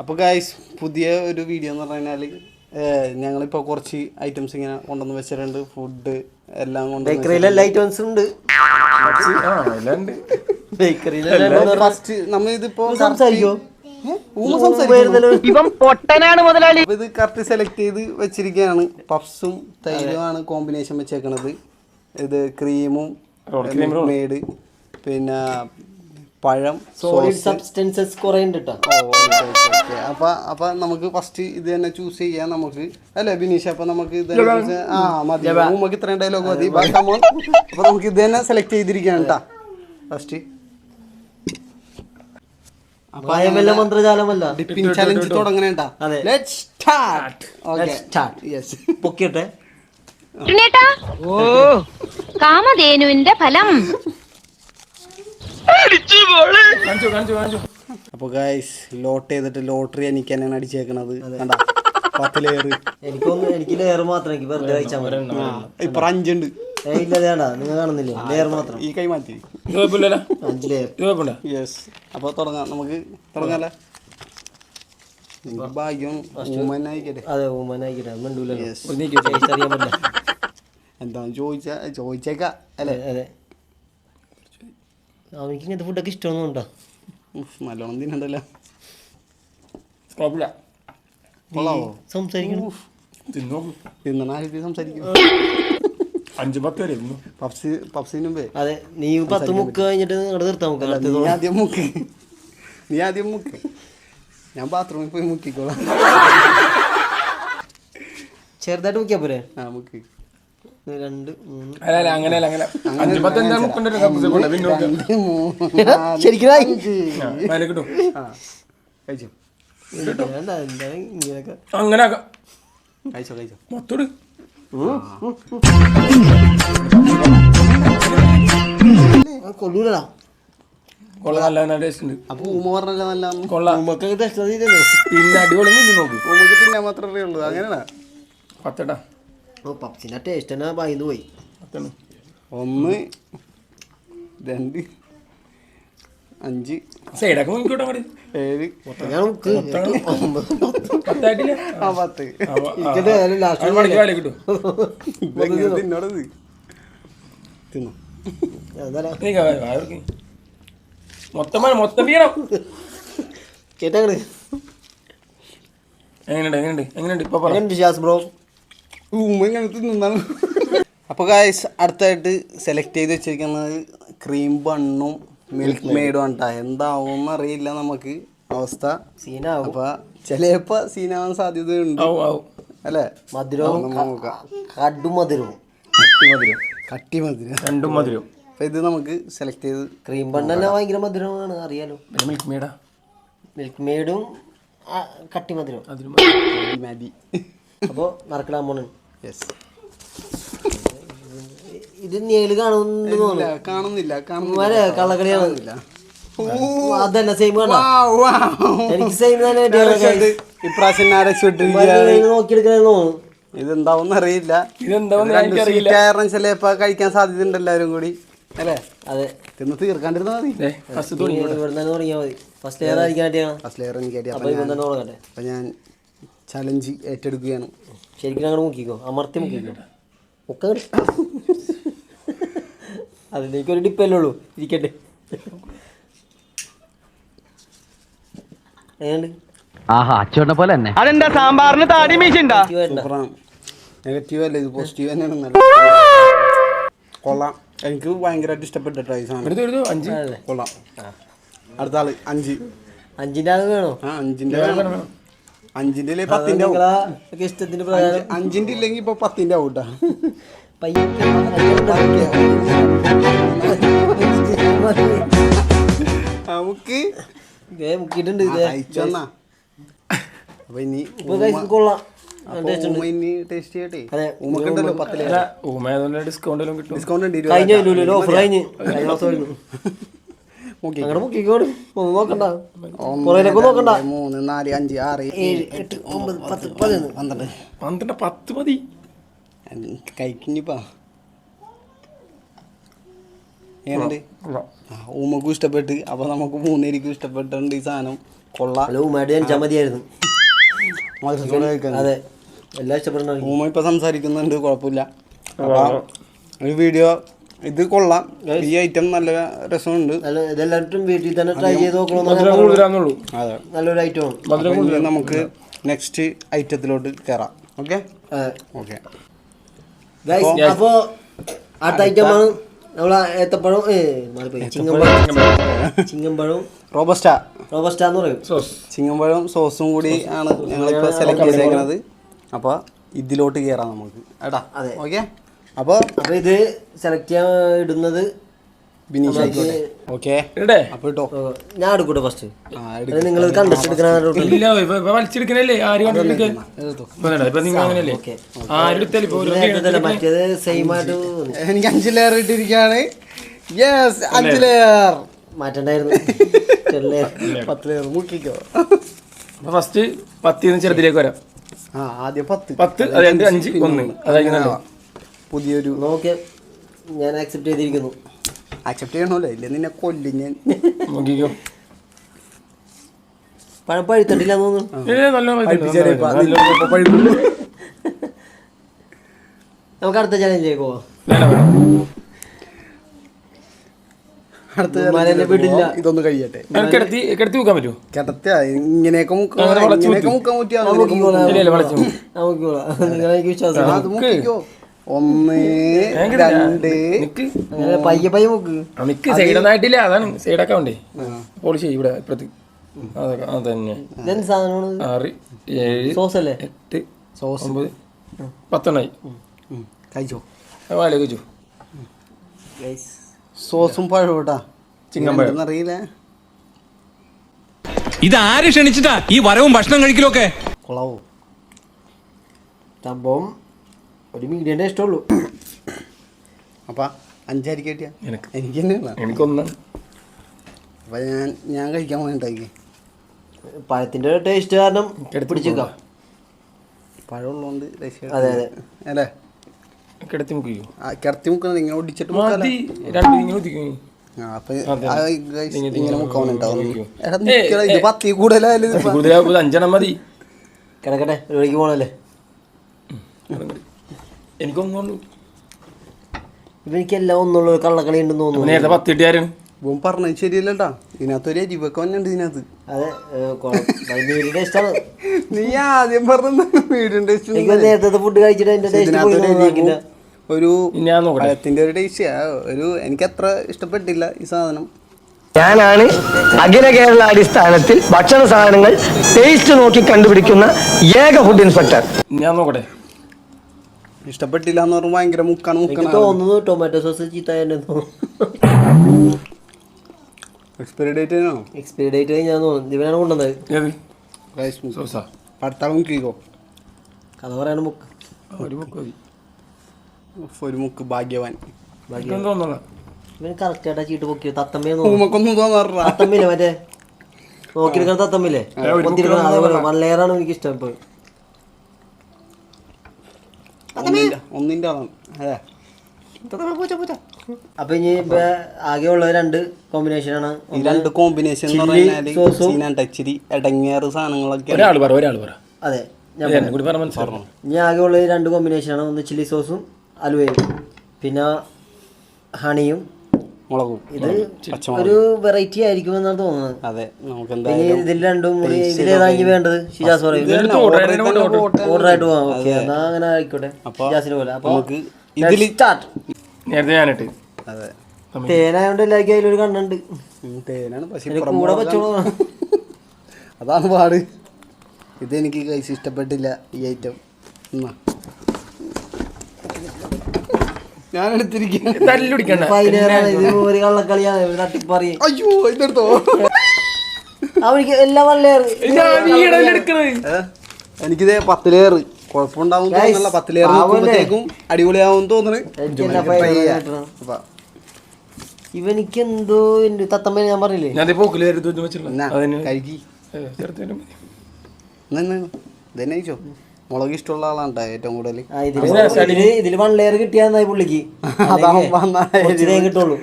അപ്പോൾ ഗൈസ് പുതിയ ഒരു വീഡിയോ എന്ന് പറഞ്ഞു കഴിഞ്ഞാൽ ഞങ്ങളിപ്പോൾ കുറച്ച് ഐറ്റംസ് ഇങ്ങനെ കൊണ്ടുവന്ന് വെച്ചിട്ടുണ്ട്. ഫുഡ് എല്ലാം ബേക്കറിയിൽ എല്ലാ ഐറ്റംസും ഉണ്ട്. ഫസ്റ്റ് നമ്മൾ ഇതിപ്പോ സംസാരിക്കോ ഇത് കറക്റ്റ് സെലക്ട് ചെയ്ത് വെച്ചിരിക്കുകയാണ്. പഫ്സും തൈരുമാണ് കോമ്പിനേഷൻ വെച്ചേക്കണത്. ഇത് ക്രീമും മെയ്ഡ് പിന്നെ പഴം സബ്സ്റ്റൻസസ് കുറേ ഉണ്ട് കേട്ടോ. അപ്പൊ നമുക്ക് ഫസ്റ്റ് ഇത് തന്നെ ചൂസ് ചെയ്യാം നമുക്ക് അല്ലേ ബിനീഷ്? അപ്പൊ നമുക്ക് ഇത് മതി, നമുക്ക് ഇത്രയും ഡയലോഗ് മതി. അപ്പൊ നമുക്ക് ഇത് തന്നെ സെലക്ട് ചെയ്തിരിക്കുകയാണ് കേട്ടാ ഫസ്റ്റ്. മന്ത്രജാലമല്ല ഡിപ്പിംഗ് ചലഞ്ച് തുടങ്ങണേട്ടാ. Let's start. ഓക്കേ യെസ് പൊക്കിട്ടെ. ഓ കാമധേനുവിന്റെ ഫലം. അപ്പൊ ഗൈസ് ലോട്ട് ചെയ്തിട്ട് ലോട്ടറി എനിക്ക് തന്നെയാണ് അടിച്ചേക്കണത്. കണ്ടാ 10 ലെയർ. എനിക്ക് ലെയർ മാത്രം എനിക്ക് വെറുതെ കഴിച്ചാൽ മതി. ഇപ്പൊ 5 ഉണ്ട്. ഇല്ല വേണ്ട, നിങ്ങൾ കാണുന്നില്ലേ ലെയർ മാത്രം. ഈ കൈ മാറ്റി 5 ലെയർ. യെസ്. അപ്പൊ തുടങ്ങാം, നമുക്ക് തുടങ്ങാല്ലേ? ഭാഗ്യം ഊമനായിക്കട്ടെ. അതെ ഊമനായിക്കട്ടെ. മിണ്ടൂലല്ലോ. എന്താന്ന് ചോദിച്ചേക്കാ അല്ലേ? അതെ അവനിക്ക് ഇങ്ങനത്തെ ഫുഡൊക്കെ ഇഷ്ടമൊന്നും ഉണ്ടോ? നല്ലോണം തിന്നണ്ടല്ലോ. സംസാരിക്കണം. തിന്നണ ആരും സംസാരിക്കും. 5-10 വരെ പപ്സിന് മുമ്പേ. അതെ, നീ 10 മുക്ക് കഴിഞ്ഞിട്ട് നിങ്ങളുടെ നിർത്താൻ മുക്കല്ല. നീ ആദ്യം മുക്ക്, ഞാൻ ബാത്റൂമിൽ പോയി മുക്കിക്കോളാം. ചെറുതായിട്ട് മുക്കിയാ പോരെ? മുക്ക് 2 3 അങ്ങനെയല്ല 5-10 ശരിക്കും അങ്ങനെ കഴിച്ചോ മൊത്തോട് കൊള്ളൂലടാ. നല്ല ടേസ്റ്റ് ഉണ്ട്. അപ്പൊ ഊമ പറഞ്ഞല്ല നല്ല കൊള്ളാം. പിന്നെ അടിപൊളി നോക്കി ഊമക്ക് തിന്നാൻ മാത്രമേ ഉള്ളൂ. അങ്ങനെയാ 10 പപ്സിന്റെ ടേസ്റ്റ് തന്നെ ഭയന്ന് പോയി. 10 1 2 5 സൈഡൊക്കെ മുൻകൂട്ടം കൂടി 7 തിന്നോടത് തിന്നോ. മൊത്തം വീണം. കേട്ടാ എങ്ങനെയുണ്ട് ഇപ്പൊ ബ്രോ? അപ്പോൾ ഗൈസ് അടുത്തായിട്ട് സെലക്ട് ചെയ്ത് വെച്ചിരിക്കുന്നത് ക്രീം ബണ്ണും മിൽക്ക് മെയ്ഡും ആണ്. എന്താവും അറിയില്ല നമുക്ക് അവസ്ഥ. സീനാവും. അപ്പൊ ചിലപ്പോ സീനാവാൻ സാധ്യതയുണ്ട് അല്ലേ? മധുരവും കടുമധുരവും കട്ടി മധുരം രണ്ടും മധുരം. അപ്പൊ ഇത് നമുക്ക് സെലക്ട് ചെയ്ത്. ക്രീം ബണ്ണെല്ലാം ഭയങ്കര മധുരമാണ് അറിയാലോ. മിൽക്ക് മെയ്ഡും കട്ടി മധുരം. മതി. അപ്പോൾ നറുക്കിടാൻ പോണ. യെസ്. ഇത് നേല് കാണുന്നില്ല കള്ളക്കളിയാണ്. അതന്നെ സെയിം കാണാ. എനിക്ക് സെയിം തന്നെ ഇപ്രാവശ്യം നോക്കിയെടുക്കണെന്ന് തോന്നുന്നു. ഇതെന്താവും അറിയില്ല. ചിലപ്പോ കഴിക്കാൻ സാധ്യത ഉണ്ട് എല്ലാവരും കൂടി അല്ലേ? അതെ, തിന്ന് തീർക്കാണ്ടിരുന്നാ മതി. ഇവിടെ തന്നെ തുടങ്ങിയാൽ മതി. ഫസ്റ്റ് ലെയർ ആയിരിക്കാനായിട്ടാണ്. ഫസ്റ്റ് ലെയർ എനിക്ക്. അപ്പൊ ഞാൻ ചലഞ്ച് ഏറ്റെടുക്കുകയാണ്. ശരിക്കും അങ്ങോട്ട് മുക്കിക്കോ, അമർത്തി മുക്കിക്കോ. ഒക്കെ അതിലേക്കൊരു ഡിപ്പല്ലേ ഉള്ളൂ. ഇരിക്കട്ടെ. അച്ചോട്ടെ പോലെ തന്നെ. അതെന്താ സാമ്പാറിന് താടി മീശുണ്ടാ? നെഗറ്റീവ് അല്ല, ഇത് പോസിറ്റീവ് തന്നെയാണ്. നല്ല കൊള്ളാം. എനിക്ക് ഭയങ്കരമായിട്ട് ഇഷ്ടപ്പെട്ട ഈ സാധനം. 5 കൊള്ളാം. അടുത്ത ആള് 5. 5ന്റെ ആൾ വേണോ? 5ന്റെ 5ന്റെ 10ന്റെ ഇഷ്ടത്തിന് പ്രകാരം 5ന്റെ ഇല്ലെങ്കിൽ ഇപ്പൊ 10ന്റെ ആവൂട്ടാ. നമുക്ക് മുക്കിയിട്ടുണ്ട്. അപ്പൊ ഇനി കൊള്ളാം. ടേസ്റ്റ് ചെയ്യട്ടെ. ഉമ്മക്കുണ്ടല്ലോ 10 ലെയർ. ഡിസ്കൗണ്ട് കിട്ടും. ഡിസ്കൗണ്ട് ഉണ്ട്. ഓഫർ കഴിഞ്ഞ് മുക്കിക്കോട്. നോക്കണ്ട 3 4 5 6 7 8 9 10 11 12 10 മതി. കഴിക്കിഞ്ഞിപ്പാ. ഉമ്മക്കും ഇഷ്ടപ്പെട്ട്. അപ്പോൾ നമുക്ക് 3 പേർക്കും ഇഷ്ടപ്പെട്ടിട്ടുണ്ട് ഈ സാധനം. കൊള്ളാം. അല്ല ഉമ്മയുടെ ജനിച്ചാൽ മതിയായിരുന്നു. മധുരത്തോടെ കഴിക്കാൻ. അതെ, എല്ലാം ഇഷ്ടപ്പെടുന്ന ഊമ ഇപ്പൊ സംസാരിക്കുന്നുണ്ട്, കുഴപ്പമില്ല. അപ്പൊ ഒരു വീഡിയോ ഇത് കൊള്ളാം. ഈ ഐറ്റം നല്ല രസമുണ്ട്. നല്ല ഇതെല്ലാവരും വീട്ടിൽ തന്നെ ട്രൈ ചെയ്ത് നോക്കണമെന്ന്. മധുരം കൂടുതലാന്നുള്ളൂ. അതെ, നല്ലൊരു ഐറ്റമാണ്. മധുരം കൂടുതൽ. നമുക്ക് നെക്സ്റ്റ് ഐറ്റത്തിലോട്ട് കയറാം. ഓക്കെ ഓക്കെ അപ്പോ അടുത്ത ഐറ്റമാണ് നമ്മളെ ഏത്തപ്പഴം, ചിങ്ങമ്പഴവും റോബസ്റ്റ എന്ന് പറയും. ചിങ്ങമ്പഴം സോസും കൂടി ആണ് ഞങ്ങളിപ്പോ സെലക്ട് ചെയ്തേക്കുന്നത്. അപ്പൊ ഇതിലോട്ട് കയറാം നമുക്ക്. എടാ അതെ, ഓക്കെ. അപ്പൊ ഇത് സെലക്ട് ചെയ്യാൻ ഇടുന്നത് ബിനീഷ് ആയിക്കോട്ടെ. ഓക്കെ, ഇടേ? അപ്പൊ ഇട്ടോ. ഞാൻ എടുക്കൂട്ടെ ഫസ്റ്റ്. നിങ്ങൾ കണ്ടിട്ടെടുക്കണ ഇല്ല, ഇപ്പൊ വലിച്ചെടുക്കണല്ലേ? ആര് കണ്ടിട്ട് ഇപ്പൊ നിങ്ങൾ അങ്ങനെയല്ലേ? ആരെടുത്താലും ഇപ്പൊ മറ്റേത് സെയിം ആയിട്ട് എനിക്ക് 5 ലെയർ ഇട്ടിരിക്കുകയാണ്. യെസ്, 5 ലെയർ മാറ്റണ്ടായിരുന്നു. 10 ലെയർ മുക്കിക്കോ. അപ്പൊ ഫസ്റ്റ് 10 ചെറുതിലേക്ക് വരാം. ആദ്യം 10. 10, അത് 5, 1 അതായത് പുതിയൊരു നോക്കിയ ഞാൻ ആക്സെപ്റ്റ് ചെയ്തിരിക്കുന്നു. അക്സെപ്റ്റ് ചെയ്യണമല്ലോ, ഇല്ല നിന്നെ കൊല്ലും ഞാൻ. നോക്കിക്കോ. പഴം പഴുത്തിട്ടില്ല തോന്നുന്നു. നമുക്ക് അടുത്ത ചാനലിലേക്ക് പോവാം. അടുത്ത വിടില്ല. ഇതൊന്ന് കഴിയട്ടെ. കിടത്തി വെക്കാൻ പറ്റുമോ? കിടത്ത ഇങ്ങനെയൊക്കെ മുക്കാൻ പറ്റിയാ നമുക്ക് വിശ്വാസം. അത് മുക്കിക്കോ. 1 2 പയ്യെ പയ്യെ മുക്ക്. മിക്ക് സൈഡൊന്നായിട്ടില്ല, അതാണ് സൈഡൊക്കെ ഉണ്ടേ. പോളിഷ് ഇവിടെ ഇപ്പുറത്ത് അതൊക്കെ അതന്നെ. 6 7 സോസ് അല്ലേ? 8 9 10 കഴിച്ചോ. വാല കഴിച്ചു. സോസും പഴവും കേട്ടാ. ചിങ്ങമ്പഴം അറിയില്ല. ഇതാര് ക്ഷണിച്ചിട്ടാ ഈ വരവും ഭക്ഷണം കഴിക്കലൊക്കെ? കൊളാവോ സംഭവം ഒരു മീഡിയൻ്റെ ഇഷ്ടമുള്ളൂ. അപ്പൊ 5 അരിക്ക് കിട്ടിയ എനിക്ക് തന്നെയാണ്. എനിക്കൊന്ന്. അപ്പൊ ഞാൻ കഴിക്കാൻ വേണ്ടിണ്ടാക്കി. പഴത്തിന്റെ ടേസ്റ്റ് കാരണം പിടിച്ചേക്കാം. പഴമുള്ളതുകൊണ്ട് അതെ അതെ അല്ലേ? കിടത്തി മുക്കിക്കോ. കിടത്തി മുക്കുന്നത് ഇങ്ങനെ ഒടിച്ചിട്ട് മതി, 2 ഇങ്ങനെ ഒതുക്കി. ഇങ്ങനെ മുക്കാവുന്നുണ്ടാവും. ഇത് 10 കൂടുതലായാലും കൂടുതലാകുമ്പോൾ 5 മതി. കിടക്കട്ടെ, ഒരു വഴിക്ക് പോകണല്ലേ. എനിക്കൊന്നുള്ളൂ. ഇവനിക്കെല്ലാം ഒന്നുള്ള കള്ളക്കളി ഉണ്ടെന്ന് തോന്നുന്നു. നേരത്തെ 10 കിട്ടിയാരും പറഞ്ഞത് ശരിയല്ലട്ടാ. ഇതിനകത്തൊരു അരിവൊക്കെ വന്നുണ്ട് ഇതിനകത്ത്. അതെ, ടേസ്റ്റാണ്. നീ ആദ്യം പറഞ്ഞ വീടിന്റെ നേരത്തെ ഫുഡ് കഴിച്ചിട്ട് അതിന്റെ ടേസ്റ്റ് ഒരു ഞാൻ നോക്കട്ടെ. പഴത്തിന്റെ ഒരു ടേസ്റ്റ് ഒരു എനിക്ക് അത്ര ഇഷ്ടപ്പെട്ടില്ല ഈ സാധനം. ഞാനാണ് അഖില കേരള അടിസ്ഥാനത്തിൽ ഭക്ഷണ സാധനങ്ങൾ ടേസ്റ്റ് നോക്കി കണ്ടുപിടിക്കുന്ന ഏക ഫുഡ് ഇൻസ്പെക്ടർ. ഞാൻ നോക്കട്ടെ. ഇഷ്ടപ്പെട്ടില്ല എന്ന് പറഞ്ഞാൽ ഭയങ്കര മുക്കാണ് തോന്നുന്നു. ടൊമാറ്റോ സോസ് ചീത്ത എക്സ്പയറി ഡേറ്റ് ആണോ? എക്സ്പയറി ഡേറ്റ് കഴിഞ്ഞാൽ തോന്നുന്നു. ഇവനാണ് കൊണ്ടുവന്നത്. പടുത്താളം മുക്കിക്കോ. കഥ പറയാണ് മുക്ക്. ഒരു മുക്ക് ഭാഗ്യവാൻ. ഇവന് കറക്റ്റ് ആയിട്ടാ ചീട്ട് പൊക്കിയോ. ഉമ്മക്കൊന്നും തോന്നാറാ. തത്തമ്മില്ലേ മറ്റേ നോക്കിയെടുക്കാൻ തത്തമ്മില്ലേ അതേപോലെ വൺലെയറാണ് എനിക്ക് ഇഷ്ടം. ഇപ്പോൾ ഒന്നിന്റെ ആളാണ്. അതെ. അപ്പൊ ഇനി ആകെയുള്ള 2 കോമ്പിനേഷനാണ്. ഈ 2 കോമ്പിനേഷൻ എന്ന് പറഞ്ഞാൽ ഇച്ചിരി ഇടങ്ങേറ് സാധനങ്ങളൊക്കെ. ഒരാൾ പറ. അതെ, ഇനി ആകെയുള്ള 2 കോമ്പിനേഷനാണ്. ഒന്ന് ചില്ലി സോസും അലുവയും, പിന്നെ ഹണിയും മുളകും. ഇത് ഒരു വെറൈറ്റി ആയിരിക്കും എന്നാണ് തോന്നുന്നത്. അതെ, നമുക്ക് ഇതിൽ 2 കൂടി ഇതിലേതാണെങ്കിൽ വേണ്ടത് ഷിജാസ് പറയും. ഓർഡർ ആയിട്ട് പോവാം. ഓക്കെ, എന്നാ അങ്ങനെ ആയിക്കോട്ടെ. ഷിജാസിന് പോലെ. അപ്പൊ ഇതിൽ സ്റ്റാർട്ട്. നേരത്തെ ഞാനിട്ട്. അതെ, തേനായോണ്ട് എല്ലാവർക്കും അതിലൊരു കണ്ണുണ്ട്. തേനാണ് പക്ഷെ കൂടെ വെച്ചോളൂ. അതാണ് പാട്. ഇതെനിക്ക് കഴിച്ച് ഇഷ്ടപ്പെട്ടില്ല ഈ ഐറ്റം. ഞാൻ എടുത്തിരിക്കുന്നു. ഒരു കള്ളക്കളിയാണ്, തട്ടിപ്പറിയും. അയ്യോ, ഇതെടുത്തോ. അവനിക്ക് എല്ലാം എനിക്കിത് 10 ലെയർ കുഴപ്പമുണ്ടാവും തോന്നുന്നില്ല. 10 ലെയർ നോക്കുമ്പോഴത്തേക്കും അടിപൊളിയാവും തോന്നുന്നു. ഇവനിക്ക് എന്തോ തത്തമ്മ ഞാൻ പറഞ്ഞില്ലേ. ഇതന്നെ കഴിച്ചോ. മുളക് ഇഷ്ടമുള്ള ആളാണ് ഏറ്റവും കൂടുതൽ. ഇതില് 1 ലെയർ കിട്ടിയാന്നായി പുള്ളിക്ക്. കിട്ടുള്ളൂ.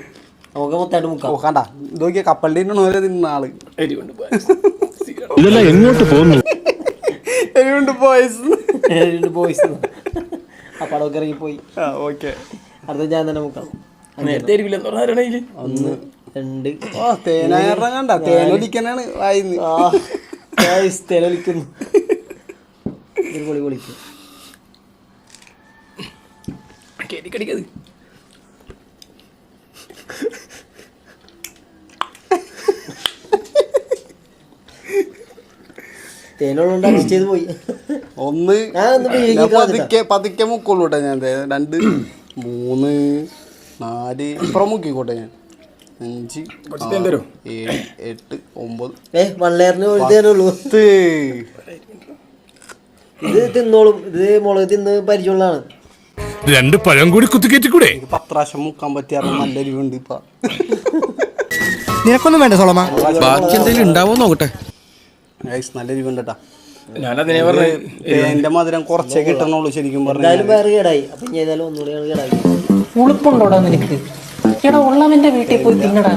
നമുക്ക് മൊത്തമായിട്ട് മുക്കാം. കണ്ട ഇതൊക്കെ കപ്പലിന്റെ തിന്ന ആള്. ഇതെല്ലാം എങ്ങോട്ട് പോകുന്നു? എരിവുണ്ട് ബോയ്സ്. ബോയ്സ് ആ പടമൊക്കെ ഇറങ്ങിപ്പോയി. ഓക്കെ, അടുത്ത ഞാൻ തന്നെ മുക്കാം. നേരത്തെ എരിവില്ലെന്ന് പറഞ്ഞാൽ 1 2 തേനായിരം കണ്ട തേനൊലിക്കാനാണ് വായിന്ന്. തേനൊലിക്കുന്നു. പൊളി പൊളിക്കും. കടിക്കടിക്കത് തേനോളുണ്ട് അഡ്ജസ്റ്റ് ചെയ്ത് പോയി. ഒന്ന് പതുക്കെ മുക്കുള്ളൂ കേട്ടോ ഞാൻ. 2 3 4 ഇപ്പുറം മുക്കിക്കോട്ടെ ഞാൻ. 5 6 7 8 9. വള്ളേറിന് ഒരു തേനുള്ളൂ. ഇത് തിന്നോളും. ഇത് മുളക് തിന്ന് പരിചയമുള്ളതാണ്. 2 പഴം കൂടി കുത്തിക്കേറ്റിക്കൂടെ? 10 പ്രാവശ്യം മുക്കാൻ പറ്റിയാറ് നല്ല എരിവുണ്ട് ഇപ്പൊ. നിനക്കൊന്നും വേണ്ട സോളമ. ബാക്കി എന്തെങ്കിലും ഉണ്ടാവോ നോക്കട്ടെ. നല്ല എരിവുണ്ട് കേട്ടാ. ഞാനതിനെ പറഞ്ഞു എന്റെ മധുരം കുറച്ചേ കിട്ടണുള്ളൂ ശരിക്കും പറഞ്ഞു. എന്തായാലും വേറെ കേടായി. അപ്പൊ ഇനി ഏതായാലും ഒന്നുകൂടി കേടായി. ഉളുപ്പുണ്ടോടാ നിനക്ക്? എടാ ഉള്ളവന്റെ വീട്ടിൽ പോയി തിന്നടാ.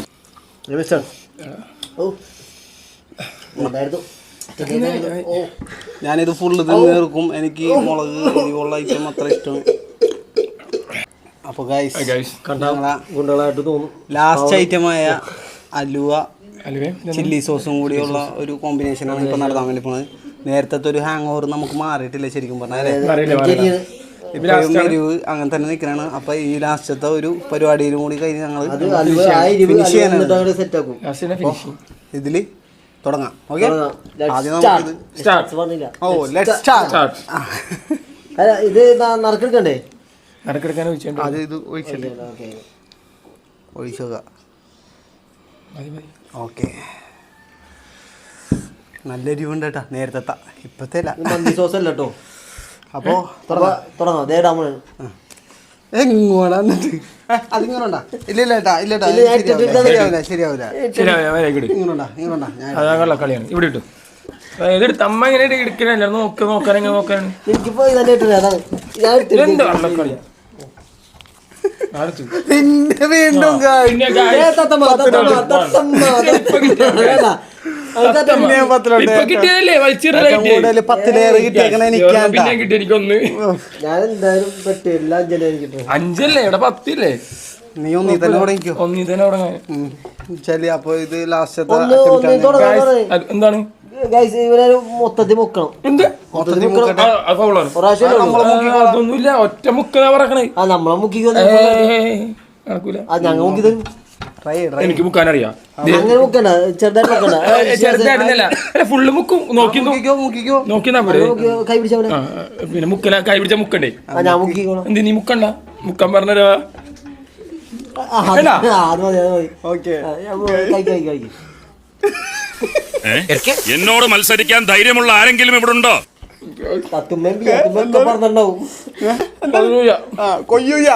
ഞാനിത് ഫുള്ള് തിന്ന് തീർക്കും. എനിക്ക് മുളക് എരിവുള്ള ഐറ്റം അത്ര ഇഷ്ടമാണ്. അപ്പൊ ഗുണ്ടകളായിട്ട് തോന്നും. ലാസ്റ്റ് ഐറ്റമായ അലുവ ചില്ലി സോസും കൂടിയുള്ള ഒരു കോമ്പിനേഷനാണ് ഇപ്പൊ നടത്താൻ വേണ്ടി പോണത്. നേരത്തെ ഒരു ഹാങ് ഓവർ നമുക്ക് മാറിയിട്ടില്ല ശരിക്കും പറഞ്ഞാൽ. ഇപ്പം എരിവ് അങ്ങനെ തന്നെ നിൽക്കണാണ്. അപ്പൊ ഈ ലാസ്റ്റത്തെ ഒരു പരിപാടിയിലും കൂടി കഴിഞ്ഞ് ഞങ്ങൾ ഫിനിഷ് ചെയ്യാനാണ്. ഇതില് തുടങ്ങാം. ഓക്കെ, ആദ്യം നമുക്കിത് ഇത് നറുക്കെടുക്കണ്ടേ? നടക്കെടുക്കാൻ അത് ഇത് ഒഴിച്ചല്ലേ ഒഴിച്ചോക്ക. ഓക്കെ, നല്ല എരിവുണ്ട് കേട്ടാ. നേരത്തെ ഇപ്പത്തെ മന്തി സോസ് അല്ല കേട്ടോ. അപ്പോ തുടങ്ങാം. എങ്ങോടാ എന്നിട്ട് അതിങ്ങനെ ഉണ്ടാ? ഇല്ല ശരിയാവില്ല. അതാ കളിയാണ്. ഇവിടെ ഇട്ടു ഇതെടുത്ത് അമ്മ ഇങ്ങനെ എടുക്കണല്ല. നോക്കാൻ എനിക്കിപ്പോ ഇതന്നെ ഇട്ടില്ല. അതാണ് കളിയാ. പിന്നെ വീണ്ടും കിട്ടിയതല്ലേ 10 എനിക്കൊന്ന്. ഞാൻ എന്തായാലും പറ്റില്ല. 5 അല്ലേ ഇവിടെ 10 ഇല്ലേ? നീ ഒന്നീ തന്നെ തുടങ്ങിക്കോ. ഒന്നീ തന്നെ തുടങ്ങാൻ ശരി. അപ്പൊ ഇത് ലാസ്റ്റത്തെ എന്താണ് ഇവരെ മൊത്തത്തിൽ മുക്കണം. അതൊന്നുമില്ല. ഒറ്റ മുക്കാ പറക്കണേ. നമ്മളെ മുക്കിക്കോ. നടക്കൂല. ഞങ്ങൾ മുക്കി തരും. എനിക്ക് മുക്കാൻ അറിയാം. അങ്ങനെ മുക്കണ്ട. ചെറുതായിരുന്നല്ല ഫുള്ള് മുക്കും. നോക്കിന്നാ കൈ പിടിച്ച പിന്നെ മുക്കല. കൈ പിടിച്ച മുക്കണ്ടേ? ഞാൻ മുക്കിക്കോളാം. എന്ത് നീ മുക്കണ്ട? മുക്കാൻ പറഞ്ഞോ. എന്നോട് മത്സരിക്കാൻ ധൈര്യമുള്ള ആരെങ്കിലും ഇവിടെ ഉണ്ടോ? പറഞ്ഞിട്ടുണ്ടാവും. കൊയ്യൂയ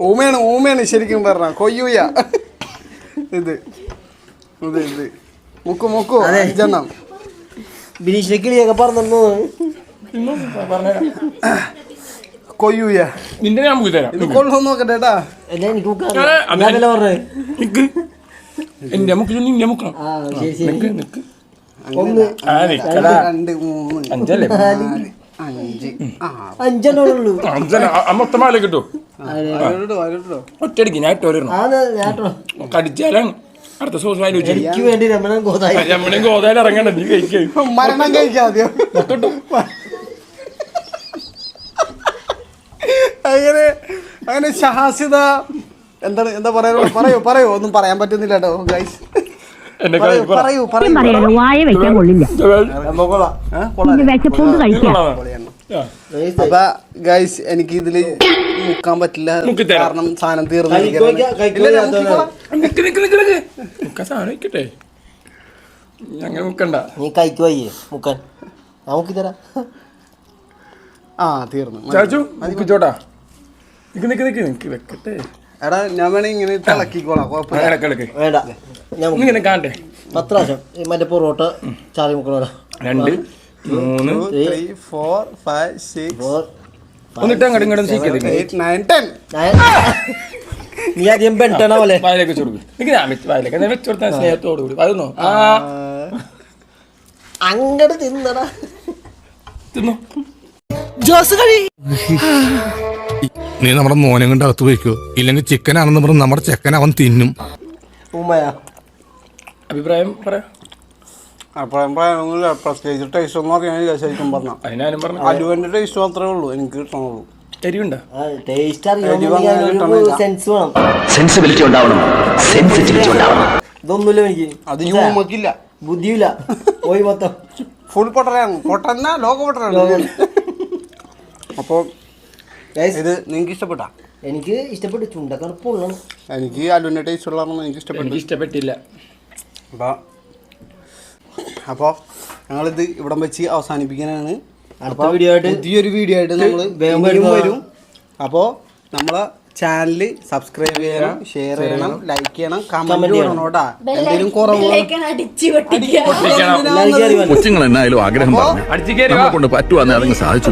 ഊമയാണ് ശരിക്കും പറഞ്ഞ കൊയ്യൂയ. ഇത് മുക്കു 5 ബിനീഷിനെ കിളിയൊക്കെ പറഞ്ഞു. കൊയ്യൂയ നിന്റെ ഞാൻ മുക്കി തരാം. ഇത് കൊള്ളു നോക്കട്ടെ കേട്ടാ. എനിക്ക് പറഞ്ഞേ എന്റെ മുക്കിൽ നിന്റെ മുക്കണം. നിക്ക് 1 2 3 5 5 മൊത്തമാല കിട്ടും. ഒറ്റയടിക്ക് ഞാൻ ഇട്ടോരണം. കടിച്ചാലാണ് അടുത്ത സോസ് വാങ്ങി വെച്ചു. എനിക്ക് വേണ്ടി രമണൻ ഗോതായിൽ ഇറങ്ങണ്ട. നീ കഴിക്കും. മരണം കഴിക്കാദ്യം. അങ്ങനെ ഷഹാസിത എന്താ പറയൂ. ഒന്നും പറയാൻ പറ്റുന്നില്ല കേട്ടോ ഗൈസ്. പറയൂ. വായ വെക്കാൻ കൊള്ളില്ല. അപ്പൊ ഗൈസ് എനിക്ക് ഇതില് മുക്കാൻ പറ്റില്ല. കാരണം സാധനം സാധനം വെക്കട്ടെ. അങ്ങനെ മുക്കണ്ട. നീ കഴിക്ക് വയ്യേ മുക്കാൻ. ഞാൻ മുക്കി തരാം. തീർന്നു ചാച്ചു മുക്കിച്ചോട്ടാ. നിക്ക് വെക്കട്ടെ. എടാ ഞാൻ വേണേ ഇങ്ങനെ തിളക്കിക്കോളാം. വേണ്ട ഇങ്ങനെ കാണട്ടെ. 10 പ്രാവശ്യം മറ്റേ പൊറോട്ട ചാറി മുക്കണോടാ. 2 3 3 4 5 6 ഒന്നിട്ട് അങ്ങോട്ടും ഇങ്ങോട്ടും 8 9 10. നീ ആദ്യം പെട്ടണ പോലെ വായിലേക്ക് വെച്ചു കൊടുക്കും. എനിക്ക് ഞാൻ വയലേക്ക് വെച്ചു കൊടുത്താൽ സ്നേഹത്തോടു കൂടി. അതൊന്നോ അങ്ങോട്ട് തിന്നടാ. തിന്നു. നീ നമ്മുടെ മോനെ കൊണ്ട് അകത്ത് വയ്ക്കോ, ഇല്ലെങ്കിൽ ചിക്കൻ ആണെന്ന് പറഞ്ഞ് നമ്മുടെ ചെക്കൻ അവൻ തിന്നും. ഉമ്മയാ അഭിപ്രായം പറയാ. അപ്പോഴും പ്രത്യേകിച്ച് ടേസ്റ്റ് ഒന്നും അറിയാനില്ല ശരിക്കും പറഞ്ഞാൽ. അതിനാനും പറഞ്ഞു അലുവന്റെ ടേസ്റ്റ് മാത്രമേ ഉള്ളൂ എനിക്ക് കിട്ടണുള്ളൂ. എരിവുണ്ടോ? ടേസ്റ്റ് അറിയാൻ സെൻസ് വേണം. സെൻസിബിലിറ്റി ഉണ്ടാവണം, സെൻസിറ്റിവിറ്റി ഉണ്ടാവണം. ഇതൊന്നുമില്ല എനിക്ക്. അത് യൂമക്കില്ല, ബുദ്ധിയില്ല. പോയി മൊത്തം ഫുൾ പൊട്ടനാണ്. പൊട്ടന്ന ലോക പൊട്ടനാണ്. അപ്പോൾ ഇത് നിങ്ങൾക്ക് ഇഷ്ടപ്പെട്ടാ? എനിക്ക് ഇഷ്ടപ്പെട്ടു. ചുണ്ടക്കാണ് പൊള്ളണം. എനിക്ക് അലുവിന്റെ ടേസ്റ്റ് ഉള്ളതാണ് എനിക്ക് ഇഷ്ടപ്പെട്ടു. എനിക്ക് ഇഷ്ടപ്പെട്ടില്ല. അപ്പോൾ ഞങ്ങളിത് ഇവിടം വെച്ച് അവസാനിപ്പിക്കാനാണ്. അടുത്ത വീഡിയോ ആയിട്ട് പുതിയൊരു വീഡിയോ ആയിട്ട് നമ്മൾ വരും. അപ്പോൾ നമ്മളെ ചാനൽ സബ്സ്ക്രൈബ് ചെയ്യണം, ഷെയർ ചെയ്യണം, ലൈക്ക് ചെയ്യണം, കമന്റ് ചെയ്യണം കേട്ടാ. എന്തെങ്കിലും കുറവ് കൊച്ചുങ്ങൾ എന്നായാലും ആഗ്രഹം പറഞ്ഞു അടിച്ചു കയറി കൊണ്ട് പറ്റുവാന്ന് അതിന് സാധിച്ചു.